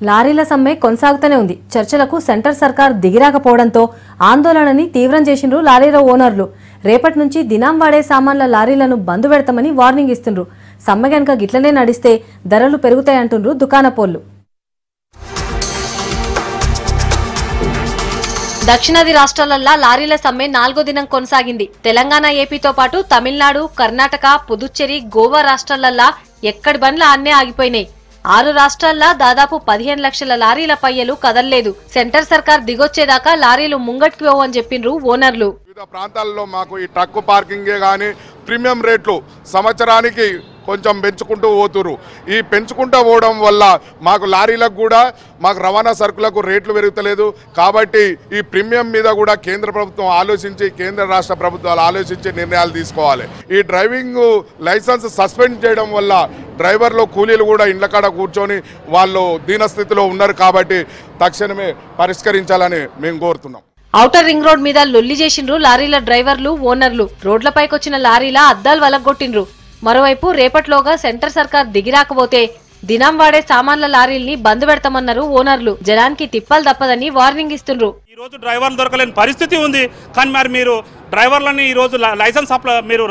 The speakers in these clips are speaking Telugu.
లారీల సమ్మె కొనసాగుతూనే ఉంది. చర్చలకు సెంటర్ సర్కార్ దిగిరాకపోవడంతో ఆందోళనని తీవ్రం చేసిండ్రు లారీల ఓనర్లు. రేపటి నుంచి దినం వాడే సామాన్ల లారీలను బంద్ పెడతామని వార్నింగ్ ఇస్తుండ్రు. సమ్మె గనక గిట్లనే నడిస్తే ధరలు పెరుగుతాయంటుండ్రు దుకాణపోళ్లు. దక్షిణాది రాష్ట్రాలల్లో లారీల సమ్మె 4వ దినం కొనసాగింది. తెలంగాణ, ఏపీతో పాటు తమిళనాడు, కర్ణాటక, పుదుచ్చేరి, గోవా రాష్ట్రాలల్లో ఎక్కడి బండ్ల అన్నే ఆగిపోయినాయి. 6 రాష్ట్రాల్లో దాదాపు 15 లక్షల లారీల పయ్యలు కదల్లేదు. సెంటర్ సర్కార్ దిగొచ్చేదాకా లారీలు ముంగట్కి పోవని చెప్పిండ్రు ఓనర్లు. వివిధ ప్రాంతాల్లో మాకు ఈ ట్రక్ పార్కింగే కానీ ప్రీమియం రేట్లు సంవత్సరానికి కొంచెం పెంచుకుంటూ పోతురు. ఈ పెంచుకుంటూ పోవడం వల్ల మాకు లారీలకు కూడా మాకు రవాణా సరుకులకు రేట్లు పెరుగుతలేదు. కాబట్టి ఈ ప్రీమియం మీద కూడా కేంద్ర ప్రభుత్వం ఆలోచించి, కేంద్ర రాష్ట్ర ప్రభుత్వాలు ఆలోచించి నిర్ణయాలు తీసుకోవాలి. ఈ డ్రైవింగ్ లైసెన్స్ సస్పెండ్ చేయడం వల్ల డ్రైవర్లు, కూలీలు కూడా ఇండ్ల కాడ కూర్చొని వాళ్ళు దీనస్థితిలో ఉన్నారు. కాబట్టి తక్షణమే పరిష్కరించాలని మేము కోరుతున్నాం. ఔటర్ రింగ్ రోడ్ మీద లొల్లి చేసిండ్రు లారీల డ్రైవర్లు, ఓనర్లు. రోడ్లపైకొచ్చిన లారీల అద్దాలు వలగొట్టిండ్రు. మరోవైపు రేపట్లోగా సెంటర్ సర్కార్ దిగిరాకపోతే దినం వాడే సామాన్ల లారీల్ని బంద్ పెడతామన్నారు ఓనర్లు. జనానికి తిప్పలు తప్పదని వార్నింగ్ ఇస్తుండ్రు. ఈ రోజు డ్రైవర్లు దొరకలేని పరిస్థితి ఉంది. కానీ మరి మీరు డ్రైవర్లని ఈ రోజు లైసెన్స్ మీరు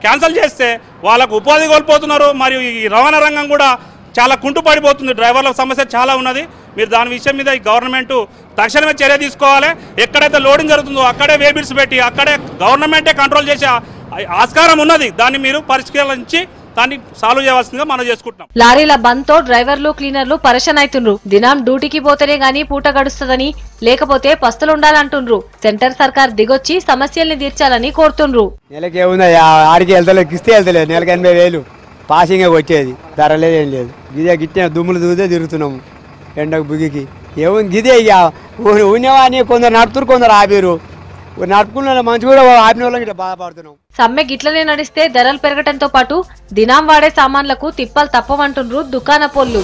క్యాన్సిల్ చేస్తే వాళ్ళకు ఉపాధి కోల్పోతున్నారు. మరియు ఈ రవాణా రంగం కూడా చాలా కుంటుపడిపోతుంది. డ్రైవర్ల సమస్య చాలా ఉన్నది. మీరు దాని విషయం మీద ఈ గవర్నమెంట్ తక్షణమే చర్య తీసుకోవాలి. ఎక్కడైతే లోడింగ్ జరుగుతుందో అక్కడే వేబిల్స్ పెట్టి అక్కడే గవర్నమెంటే కంట్రోల్ చేసే ఆస్కారం ఉన్నది. దాన్ని మీరు పరిష్కరించి దాన్ని సాల్వ్ చేయవలసిందిగా మనం చేసుకుంటున్నాం. లారీల బంద్ తో డ్రైవర్లు, క్లీనర్లు పరేషాన్ అవుతుండ్రు. దినం డ్యూటీకి పోతేనే గానీ పూట గడుస్తుందని, లేకపోతే పస్తులు ఉండాలంటుండ్రు. సెంటర్ సర్కార్ దిగొచ్చి సమస్యల్ని తీర్చాలని కోరుతుండ్రు. నెలకేముందా ఆడికి వెళ్తలేదు, కిస్తే వెళ్తలేదు. నెలకు 80,000 పాసింగే వచ్చేది. ధర లేదు, ఏం లేదు. గిదే గిట్టిన దుమ్ములు దూదే తిరుగుతున్నాము ఎండకు బుగికి. ఏముంది గిదే ఇక ఉన్నవాని కొందరు నడుతురు, కొందరు ఆపిరు. నడుపుకున్న మంచి కూడా ఆపిన వాళ్ళకి ఇట్లా బాధపడుతున్నాం. సమ్మె గిట్లనే నడిస్తే ధరలు పెరగటంతో పాటు దినం వాడే సామాన్లకు తిప్పలు తప్పవంటుండ్రు దుకాణపోళ్లు.